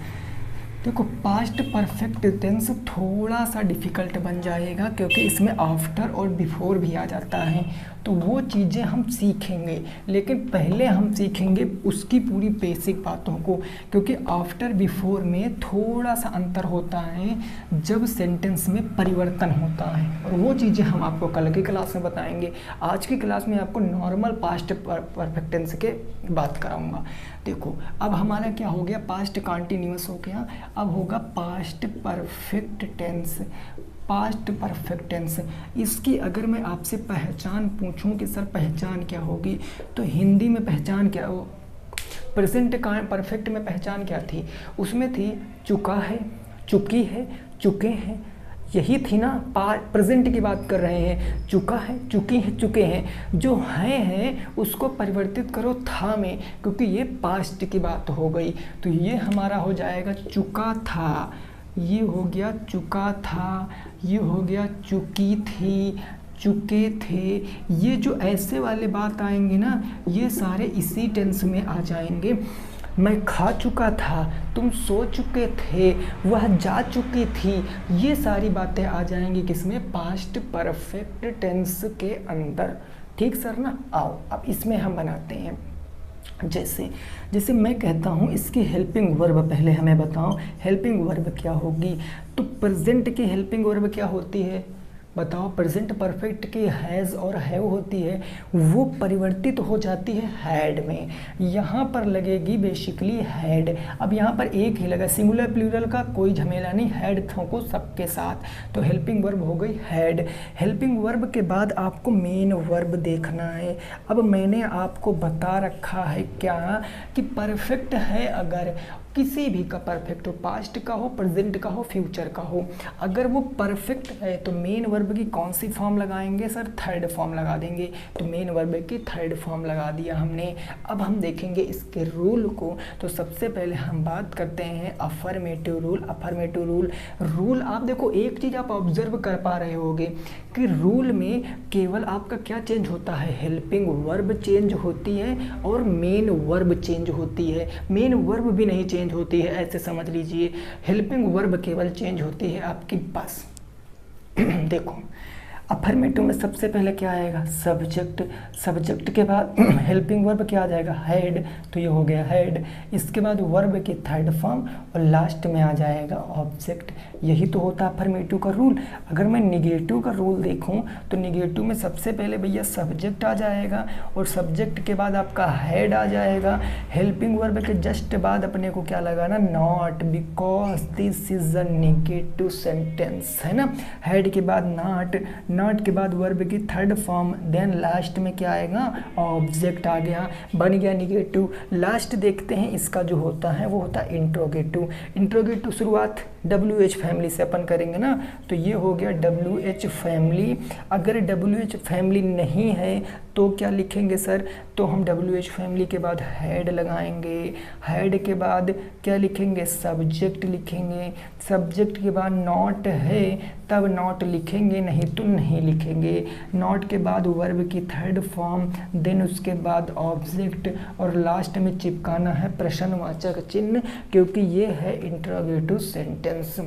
देखो पास्ट परफेक्ट टेंस थोड़ा सा डिफ़िकल्ट बन जाएगा क्योंकि इसमें आफ्टर और बिफोर भी आ जाता है, तो वो चीज़ें हम सीखेंगे, लेकिन पहले हम सीखेंगे उसकी पूरी बेसिक बातों को, क्योंकि आफ्टर बिफोर में थोड़ा सा अंतर होता है जब सेंटेंस में परिवर्तन होता है, और वो चीज़ें हम आपको कल की क्लास में बताएंगे। आज की क्लास में आपको नॉर्मल पास्ट परफेक्ट टेंस के बात कराऊंगा। देखो अब हमारा क्या हो गया, पास्ट कंटिन्यूअस हो गया, अब होगा past perfect tense. Past perfect tense, इसकी अगर मैं आपसे पहचान पूछूं कि सर पहचान क्या होगी, तो हिंदी में पहचान क्या हो, प्रेजेंट परफेक्ट में पहचान क्या थी, उसमें थी चुका है, चुकी है, चुके हैं, यही थी ना। प्रेजेंट की बात कर रहे हैं, चुका है, चुकी है, चुके हैं। जो हैं उसको परिवर्तित करो था में, क्योंकि ये पास्ट की बात हो गई, तो ये हमारा हो जाएगा चुका था, ये हो गया चुका था, ये हो गया चुकी थी, चुके थे। ये जो ऐसे वाले बात आएंगे ना, ये सारे इसी टेंस में आ जाएंगे। मैं खा चुका था, तुम सो चुके थे, वह जा चुकी थी, ये सारी बातें आ जाएंगी किसमें, पास्ट परफेक्ट टेंस के अंदर। ठीक सर ना। आओ अब इसमें हम बनाते हैं, जैसे मैं कहता हूँ इसकी हेल्पिंग वर्ब पहले हमें बताओ, हेल्पिंग वर्ब क्या होगी। तो प्रेजेंट की हेल्पिंग वर्ब क्या होती है, बताओ प्रेजेंट परफेक्ट की हैज़ और हैव होती है वो परिवर्तित हो जाती है हैड में, यहाँ पर लगेगी बेसिकली हैड। अब यहाँ पर एक ही लगा, सिंगुलर प्लूरल का कोई झमेला नहीं, हैड ठोको सबके साथ, तो हेल्पिंग वर्ब हो गई हैड। हेल्पिंग वर्ब के बाद आपको मेन वर्ब देखना है। अब मैंने आपको बता रखा है क्या कि परफेक्ट है, अगर किसी भी का परफेक्ट हो, पास्ट का हो, प्रेजेंट का हो, फ्यूचर का हो, अगर वो परफेक्ट है तो मेन वर्ब की कौन सी फॉर्म लगाएंगे सर? थर्ड फॉर्म लगा देंगे। तो मेन वर्ब की थर्ड फॉर्म लगा दिया हमने। अब हम देखेंगे इसके रूल को। तो सबसे पहले हम बात करते हैं अफर्मेटिव रूल। अफर्मेटिव रूल आप देखो, एक चीज़ आप ऑब्जर्व कर पा रहे होगे कि रूल में केवल आपका क्या चेंज होता है? हेल्पिंग वर्ब चेंज होती है और मेन वर्ब चेंज होती है। मेन वर्ब भी नहीं चेंज होती है, ऐसे समझ लीजिए। हेल्पिंग वर्ब केवल चेंज होती है आपकी बस। देखो अफर्मेटिव में सबसे पहले क्या आएगा? सब्जेक्ट। सब्जेक्ट के बाद हेल्पिंग वर्ब क्या आ जाएगा? हैड। तो ये हो गया हैड। इसके बाद वर्ब की थर्ड फॉर्म और लास्ट में आ जाएगा ऑब्जेक्ट। यही तो होता है अफर्मेटिव का रूल। अगर मैं निगेटिव का रूल देखूं तो निगेटिव में सबसे पहले भैया सब्जेक्ट आ जाएगा और सब्जेक्ट के बाद आपका हैड आ जाएगा। हेल्पिंग वर्ब के जस्ट बाद अपने को क्या लगाना? Not, because this is a negative sentence, है ना। हैड के बाद नॉट के बाद वर्ब की थर्ड फॉर्म, देन लास्ट में क्या आएगा? ऑब्जेक्ट आ गया, बन गया निगेटिव। लास्ट देखते हैं इसका जो होता है वो होता है इंट्रोगेटिव। इंट्रोगेटिव शुरुआत WH फैमिली से अपन करेंगे ना, तो ये हो गया WH फैमिली। अगर WH फैमिली नहीं है तो क्या लिखेंगे सर? तो हम WH फैमिली के बाद हैड लगाएंगे। हैड के बाद क्या लिखेंगे? सब्जेक्ट लिखेंगे। सब्जेक्ट के बाद नॉट है तब नॉट लिखेंगे, नहीं तो नहीं लिखेंगे। नॉट के बाद वर्ब की थर्ड फॉर्म, देन उसके बाद ऑब्जेक्ट और लास्ट में चिपकाना है प्रश्नवाचक चिन्ह, क्योंकि ये है इंट्रोगेटिव सेंटेंस।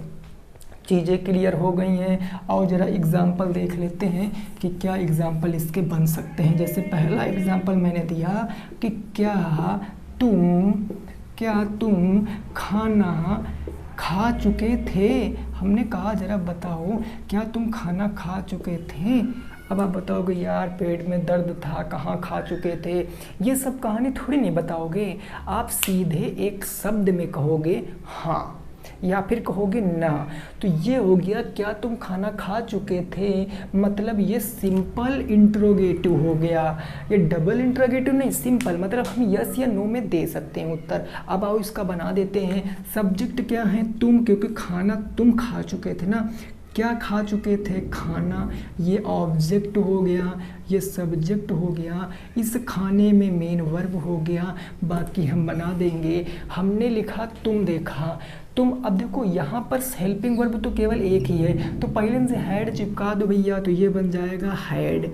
चीज़ें क्लियर हो गई हैं। और ज़रा एग्जाम्पल देख लेते हैं कि क्या एग्जाम्पल इसके बन सकते हैं। जैसे पहला एग्जाम्पल मैंने दिया कि क्या तुम खाना खा चुके थे? हमने कहा ज़रा बताओ क्या तुम खाना खा चुके थे? अब आप बताओगे यार पेट में दर्द था, कहाँ खा चुके थे। ये सब कहानी थोड़ी नहीं बताओगे, आप सीधे एक शब्द में कहोगे हाँ या फिर कहोगे ना। तो ये हो गया क्या तुम खाना खा चुके थे, मतलब ये सिंपल इंट्रोगेटिव हो गया। ये डबल इंट्रोगेटिव नहीं, सिंपल, मतलब हम यस या नो में दे सकते हैं उत्तर। अब आओ इसका बना देते हैं। सब्जेक्ट क्या है? तुम, क्योंकि खाना तुम खा चुके थे ना। क्या खा चुके थे? खाना। ये ऑब्जेक्ट हो गया, ये सब्जेक्ट हो गया, इस खाने में मेन वर्ब हो गया। बाकी हम बना देंगे। हमने लिखा तुम देखा तुम। अब देखो यहाँ पर हेल्पिंग वर्ब तो केवल एक ही है, तो पहले से हैड चिपका दो भैया, तो ये बन जाएगा हैड।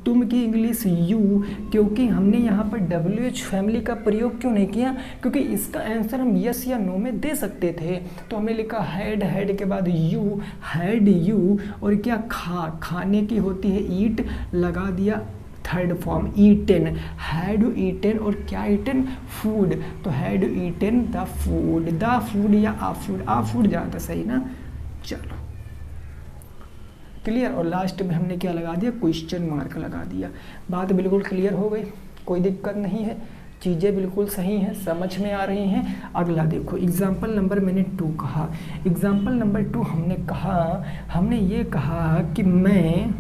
तुम की इंग्लिश यू, क्योंकि हमने यहाँ पर WH फैमिली का प्रयोग क्यों नहीं किया? क्योंकि इसका आंसर हम यस या नो में दे सकते थे। तो हमने लिखा हैड के बाद यू, हैड यू। और क्या खाने की होती है ईट, लगा दिया third form eaten. Had eaten और क्या ईटन? फूड। तो हैड ईटन द फूड या आ फूड ज़्यादा सही ना। चलो क्लियर। और लास्ट में हमने क्या लगा दिया? क्वेश्चन मार्क लगा दिया। बात बिल्कुल क्लियर हो गई, कोई दिक्कत नहीं है, चीज़ें बिल्कुल सही हैं, समझ में आ रही हैं। अगला देखो एग्जाम्पल नंबर मैंने 2 कहा। एग्जाम्पल नंबर 2 हमने ये कहा कि मैं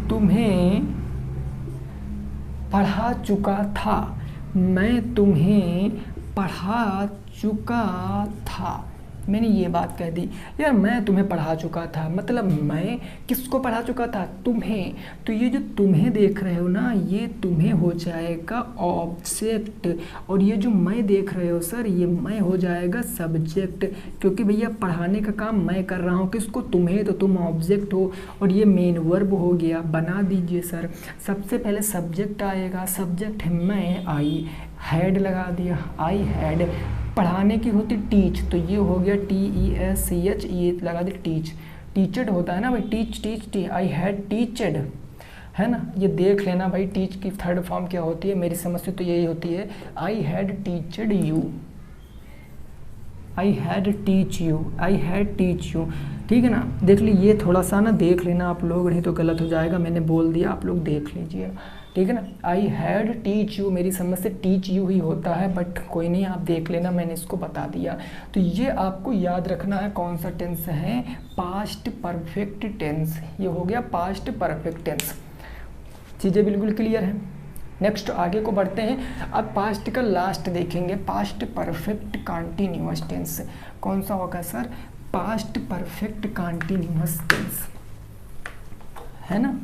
तुम्हें पढ़ा चुका था। मैं तुम्हें पढ़ा चुका था, मैंने ये बात कह दी यार, मैं तुम्हें पढ़ा चुका था, मतलब मैं किसको पढ़ा चुका था? तुम्हें। तो ये जो तुम्हें देख रहे हो ना, ये तुम्हें हो जाएगा ऑब्जेक्ट, और ये जो मैं देख रहे हो सर, ये मैं हो जाएगा सब्जेक्ट, क्योंकि भैया पढ़ाने का काम मैं कर रहा हूँ। किसको? तुम्हें। तो तुम ऑब्जेक्ट हो और ये मेन वर्ब हो गया। बना दीजिए सर। सबसे पहले सब्जेक्ट आएगा, सब्जेक्ट है मैं, आई, हैड लगा दिया, आई हैड। पढ़ाने की होती टीच, तो ये हो गया TEACH, ये लगा दी टीच। टीचड होता है ना भाई, टीच, आई हैड टीचड, है ना। ये देख लेना भाई, टीच की थर्ड फॉर्म क्या होती है, मेरी समझ से तो यही होती है, I had teached you, I had teach you. ठीक है ना। देख लीजिए, ये थोड़ा सा ना देख लेना आप लोग, नहीं तो गलत हो जाएगा, मैंने बोल दिया, आप लोग देख लीजिए, ठीक है ना। आई हैड टीच यू, मेरी समझ से टीच यू ही होता है, बट कोई नहीं, आप देख लेना, मैंने इसको बता दिया। तो ये आपको याद रखना है कौन सा टेंस है, पास्ट परफेक्ट टेंस। ये हो गया पास्ट परफेक्ट टेंस। चीज़ें बिल्कुल क्लियर हैं। नेक्स्ट आगे को बढ़ते हैं। अब पास्ट का लास्ट देखेंगे, पास्ट परफेक्ट कॉन्टिन्यूअस टेंस कौन सा होगा sir, past perfect continuous tense, है ना।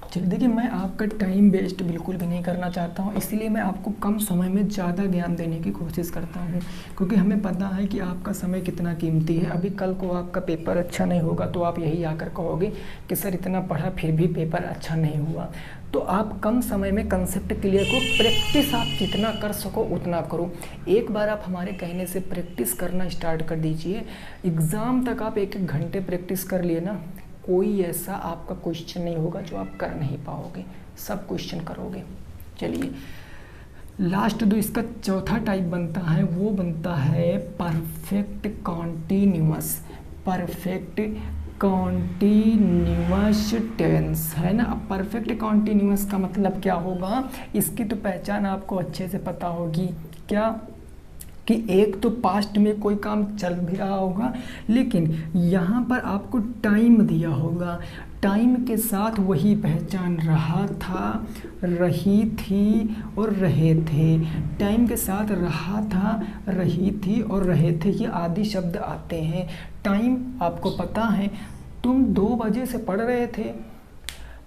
चलिए देखिए, मैं आपका टाइम वेस्ट बिल्कुल भी नहीं करना चाहता हूँ, इसलिए मैं आपको कम समय में ज़्यादा ज्ञान देने की कोशिश करता हूँ, क्योंकि हमें पता है कि आपका समय कितना कीमती है। अभी कल को आपका पेपर अच्छा नहीं होगा तो आप यही आकर कहोगे कि सर इतना पढ़ा फिर भी पेपर अच्छा नहीं हुआ। तो आप कम समय में कंसेप्ट क्लियर को प्रैक्टिस आप जितना कर सको उतना करो। एक बार आप हमारे कहने से प्रैक्टिस करना स्टार्ट कर दीजिए, एग्ज़ाम तक आप 1-1 घंटे प्रैक्टिस कर लिए ना, कोई ऐसा आपका क्वेश्चन नहीं होगा जो आप कर नहीं पाओगे, सब क्वेश्चन करोगे। चलिए लास्ट जो इसका चौथा टाइप बनता है वो बनता है perfect continuous, perfect continuous tense, है ना। अब परफेक्ट कॉन्टिन्यूअस का मतलब क्या होगा, इसकी तो पहचान आपको अच्छे से पता होगी, क्या कि एक तो पास्ट में कोई काम चल भी रहा होगा, लेकिन यहाँ पर आपको टाइम दिया होगा, टाइम के साथ वही पहचान रहा था, रही थी और रहे थे। टाइम के साथ रहा था, रही थी और रहे थे, ये आदि शब्द आते हैं। टाइम आपको पता है, तुम 2 बजे से पढ़ रहे थे,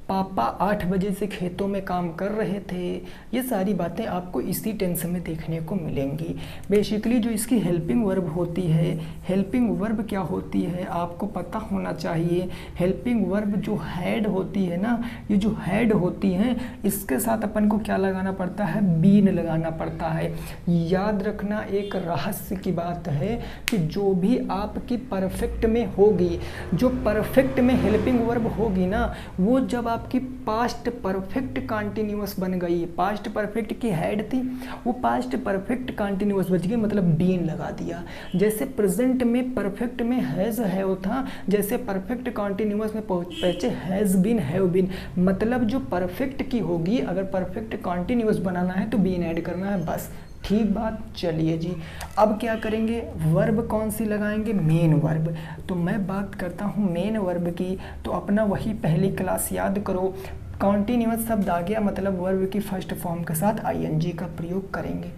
पापा 8 बजे से खेतों में काम कर रहे थे, ये सारी बातें आपको इसी टेंस में देखने को मिलेंगी। बेसिकली जो इसकी हेल्पिंग वर्ब होती है, हेल्पिंग वर्ब क्या होती है आपको पता होना चाहिए। हेल्पिंग वर्ब जो हैड होती है ना, ये जो हैड होती हैं इसके साथ अपन को क्या लगाना पड़ता है, बीन लगाना पड़ता है। याद रखना, एक रहस्य की बात है कि जो भी आपकी परफेक्ट में होगी, जो परफेक्ट में हेल्पिंग वर्ब होगी ना, वो जब आपकी पास्ट परफेक्ट कॉन्टिन्यूअस बन गई, पास्ट परफेक्ट की हेड थी, वो पास्ट परफेक्ट कॉन्टिन्यूअस बच गई, मतलब बीन लगा दिया। जैसे प्रेजेंट में परफेक्ट में हैज़ हैव था, जैसे परफेक्ट कॉन्टिन्यूअस में पहुंचे हैज़ बीन हैव बीन, मतलब जो परफेक्ट की होगी, अगर परफेक्ट कॉन्टिन्यूअस बनाना है तो बीन ऐड करना है, बस। ठीक बात। चलिए जी, अब क्या करेंगे, वर्ब कौन सी लगाएंगे, मेन वर्ब। तो मैं बात करता हूँ मेन वर्ब की, तो अपना वही पहली क्लास याद करो। कॉन्टिन्यूअस शब्द आ गया, मतलब वर्ब की फर्स्ट फॉर्म के साथ आईएनजी का प्रयोग करेंगे,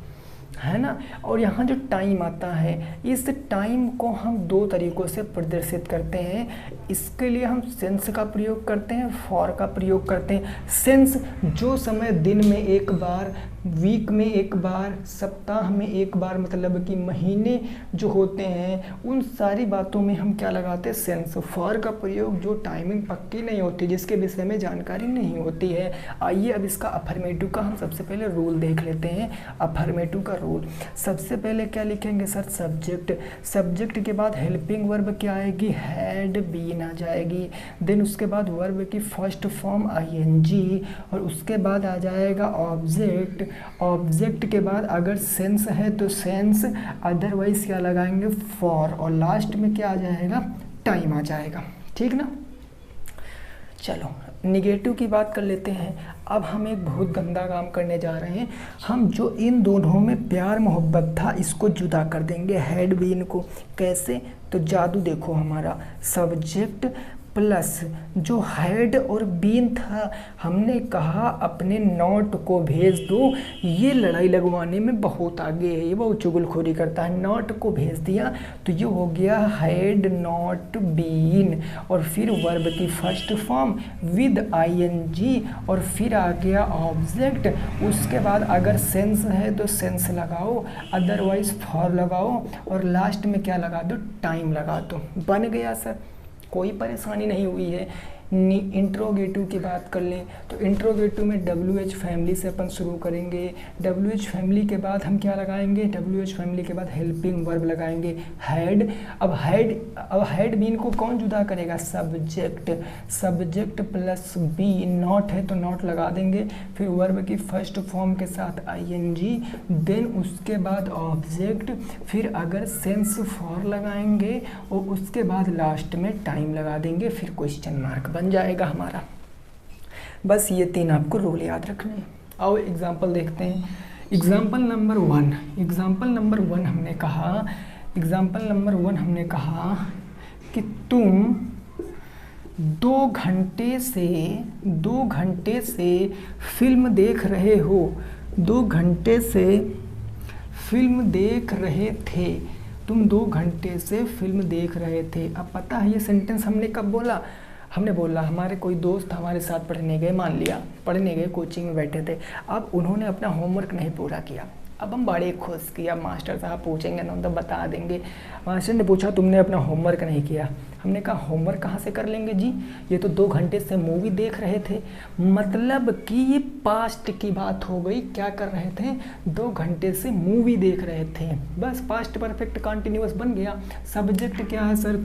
है ना। और यहाँ जो टाइम आता है, इस टाइम को हम 2 तरीक़ों से प्रदर्शित करते हैं। इसके लिए हम सेंस का प्रयोग करते हैं, फॉर का प्रयोग करते हैं। सेंस जो समय दिन में एक बार, वीक में एक बार, सप्ताह में एक बार, मतलब कि महीने जो होते हैं, उन सारी बातों में हम क्या लगाते हैं, सेंस। फॉर का प्रयोग जो टाइमिंग पक्की नहीं होती, जिसके विषय में जानकारी नहीं होती है। आइए अब इसका अफर्मेटिव का हम सबसे पहले रूल देख लेते हैं। अफर्मेटिव का रूल, सबसे पहले क्या लिखेंगे सर, सब्जेक्ट। सब्जेक्ट के बाद हेल्पिंग वर्ब क्या आएगी, हैड बीन आ जाएगी। देन उसके बाद वर्ब की फर्स्ट फॉर्म आईएनजी, और उसके बाद आ जाएगा ऑब्जेक्ट। ऑब्जेक्ट के बाद अगर सेंस है तो सेंस, अदरवाइज क्या लगाएंगे, फॉर, और लास्ट में क्या आ जाएगा, टाइम आ जाएगा। ठीक ना। चलो निगेटिव की बात कर लेते हैं। अब हम एक बहुत गंदा काम करने जा रहे हैं, हम जो इन दोनों में प्यार मोहब्बत था इसको जुदा कर देंगे, हैड बीन को। कैसे, तो जादू देखो हमारा, सब्जेक्ट प्लस जो हैड और बीन था, हमने कहा अपने नॉट को भेज दो, ये लड़ाई लगवाने में बहुत आगे है, ये बहुत चुगलखोरी करता है। नॉट को भेज दिया तो ये हो गया हैड नॉट बीन, और फिर वर्ब की फर्स्ट फॉर्म विद आईएनजी, और फिर आ गया ऑब्जेक्ट। उसके बाद अगर सेंस है तो सेंस लगाओ, अदरवाइज फॉर लगाओ, और लास्ट में क्या लगा दो, टाइम लगा दो। बन गया सर, कोई परेशानी नहीं हुई है। इंट्रोगेटिव की बात कर लें तो इंट्रोगेटिव में WH फैमिली से अपन शुरू करेंगे। WH फैमिली के बाद हम क्या लगाएंगे, WH फैमिली के बाद हेल्पिंग वर्ब लगाएंगे हैड। अब हैड बीन को कौन जुदा करेगा, सब्जेक्ट प्लस बी, नॉट है तो नॉट लगा देंगे, फिर वर्ब की फर्स्ट फॉर्म के साथ ING, देन उसके बाद ऑब्जेक्ट, फिर अगर सेंस फॉर लगाएंगे और उसके बाद लास्ट में टाइम लगा देंगे, फिर क्वेश्चन मार्क बन जाएगा हमारा। बस ये 3 आपको रूल याद रखने हैं। आओ एग्जाम्पल देखते हैं। एग्जाम्पल नंबर 1 हमने कहा कि तुम 2 घंटे से फिल्म देख रहे हो, 2 घंटे से फिल्म देख रहे थे, तुम 2 घंटे से फिल्म देख रहे थे। अब पता है ये सेंटेंस हमने कब बोला, हमने बोला हमारे कोई दोस्त हमारे साथ पढ़ने गए, मान लिया पढ़ने गए, कोचिंग में बैठे थे, अब उन्होंने अपना होमवर्क नहीं पूरा किया। अब हम बड़े खुश किया, मास्टर साहब पूछेंगे ना तो बता देंगे। मास्टर ने पूछा तुमने अपना होमवर्क नहीं किया, हमने कहा होमवर्क कहाँ से कर लेंगे जी, ये तो 2 घंटे से मूवी देख रहे थे। मतलब कि ये पास्ट की बात हो गई, क्या कर रहे थे, 2 घंटे से मूवी देख रहे थे, बस पास्ट परफेक्ट कंटिन्यूअस बन गया। सब्जेक्ट क्या है सर,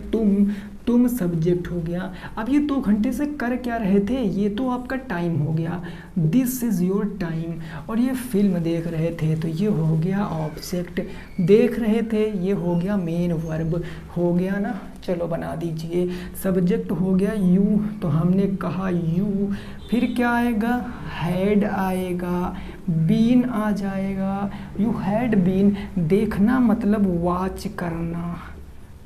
तुम सब्जेक्ट हो गया। अब ये 2 घंटे से कर क्या रहे थे, ये तो आपका टाइम हो गया, दिस इज़ योर टाइम, और ये फिल्म देख रहे थे तो ये हो गया ऑब्जेक्ट, देख रहे थे ये हो गया मेन वर्ब, हो गया ना। चलो बना दीजिए, सब्जेक्ट हो गया यू, तो हमने कहा यू, फिर क्या आएगा, हैड आएगा, बीन आ जाएगा, यू हैड बीन, देखना मतलब वॉच करना,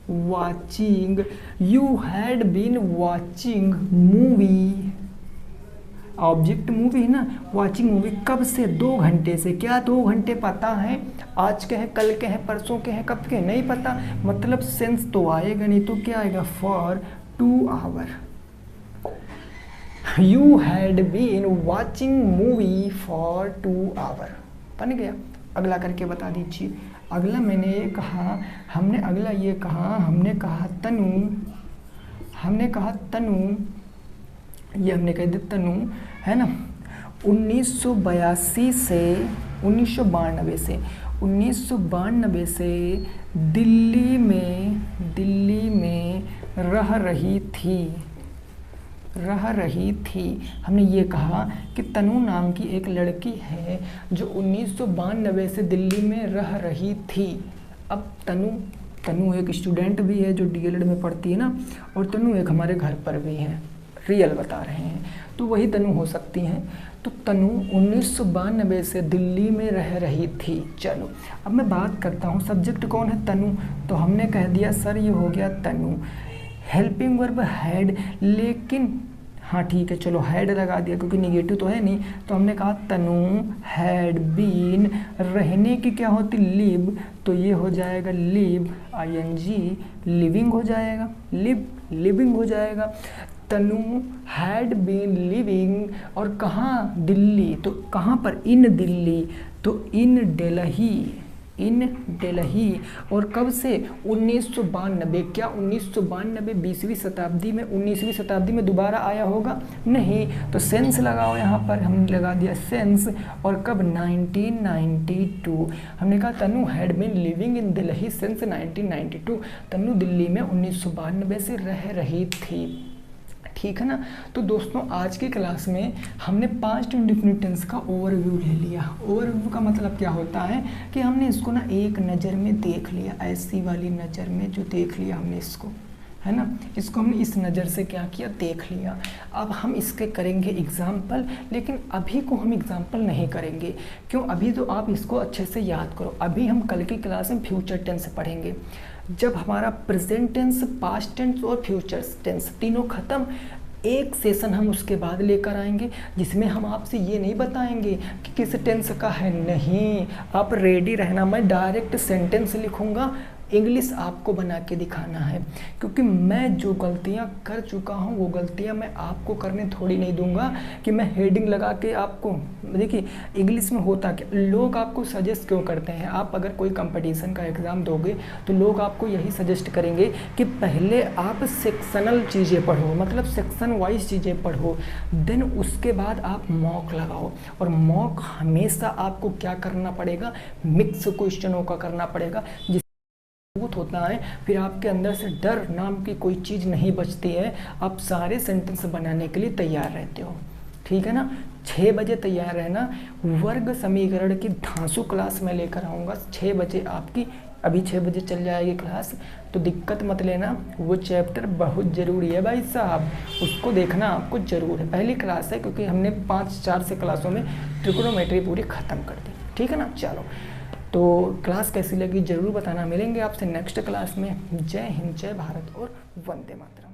watching, you had been watching movie, object movie है ना, वॉचिंग मूवी, कब से, 2 घंटे से। क्या 2 घंटे पता है, आज के हैं, कल के हैं, परसों के हैं, कब के नहीं पता, मतलब सेंस तो आएगा नहीं, तो क्या आएगा, for 2 hour, you had been watching movie for 2 hour, बन गया। अगला करके बता दीजिए। अगला मैंने ये कहा, हमने कहा तनु, ये हमने कह दिया तनु है ना। 1992 से दिल्ली में रह रही थी। हमने ये कहा कि तनु नाम की एक लड़की है जो 1992 से दिल्ली में रह रही थी। अब तनु एक स्टूडेंट भी है जो DLED में पढ़ती है ना, और तनु एक हमारे घर पर भी है, रियल बता रहे हैं, तो वही तनु हो सकती हैं। तो तनु 1992 से दिल्ली में रह रही थी। चलो अब मैं बात करता हूँ, सब्जेक्ट कौन है, तनु, तो हमने कह दिया सर ये हो गया तनु, हेल्पिंग वर्ब हैड, लेकिन हाँ ठीक है चलो हैड लगा दिया क्योंकि निगेटिव तो है नहीं, तो हमने कहा तनु हैड बीन, रहने की क्या होती, लिव, तो ये हो जाएगा लिव, ING, लिविंग हो जाएगा, लिविंग हो जाएगा। तनु हैड बीन लिविंग, और कहाँ, दिल्ली, तो कहाँ पर, इन दिल्ली, तो इन दिल्ली, और कब से, 1992, क्या 1992 20वीं शताब्दी में, 19वीं शताब्दी में दोबारा आया होगा, नहीं, तो सेंस लगाओ, यहाँ पर हमने लगा दिया सेंस, और कब, 1992, हमने कहा Tanu had been living in Delhi since 1992, तनु दिल्ली में 1992 से रह रही थी। ठीक है ना। तो दोस्तों आज की क्लास में हमने पास्ट इंडेफिनिट टेंस का ओवरव्यू ले लिया। ओवरव्यू का मतलब क्या होता है कि हमने इसको ना एक नज़र में देख लिया, ऐसी वाली नज़र में जो देख लिया हमने इसको, है ना, इसको हमने इस नज़र से क्या किया, देख लिया। अब हम इसके करेंगे एग्जाम्पल, लेकिन अभी को हम एग्जाम्पल नहीं करेंगे, क्यों, अभी तो आप इसको अच्छे से याद करो। अभी हम कल की क्लास में फ्यूचर टेंस पढ़ेंगे, जब हमारा प्रेजेंट टेंस, पास्ट टेंस और फ्यूचर टेंस तीनों खत्म, एक सेशन हम उसके बाद लेकर आएंगे जिसमें हम आपसे ये नहीं बताएंगे कि किस टेंस का है, नहीं, आप रेडी रहना, मैं डायरेक्ट सेंटेंस लिखूंगा, इंग्लिश आपको बना के दिखाना है, क्योंकि मैं जो गलतियाँ कर चुका हूँ वो गलतियाँ मैं आपको करने थोड़ी नहीं दूंगा कि मैं हेडिंग लगा के आपको। देखिए इंग्लिश में होता क्या, लोग आपको सजेस्ट क्यों करते हैं, आप अगर कोई कंपटीशन का एग्ज़ाम दोगे तो लोग आपको यही सजेस्ट करेंगे कि पहले आप सेक्शनल चीज़ें पढ़ो, मतलब सेक्शन वाइज चीज़ें पढ़ो, देन उसके बाद आप मॉक लगाओ। और मॉक हमेशा आपको क्या करना पड़ेगा, मिक्स क्वेश्चनों का करना पड़ेगा, जिस होता है फिर आपके अंदर से डर नाम की कोई चीज़ नहीं बचती है, आप सारे सेंटेंस बनाने के लिए तैयार रहते हो। ठीक है ना, 6 बजे तैयार रहना। वर्ग समीकरण की धांसू क्लास मैं लेकर आऊँगा 6 बजे आपकी, अभी 6 बजे चल जाएगी क्लास, तो दिक्कत मत लेना। वो चैप्टर बहुत ज़रूरी है भाई साहब, उसको देखना आपको ज़रूर है। पहली क्लास है क्योंकि हमने 5-4 से क्लासों में ट्रिग्नोमेट्री पूरी ख़त्म कर दी। ठीक है ना, चलो तो क्लास कैसी लगी ज़रूर बताना। मिलेंगे आपसे नेक्स्ट क्लास में। जय हिंद, जय भारत और वंदे मातरम।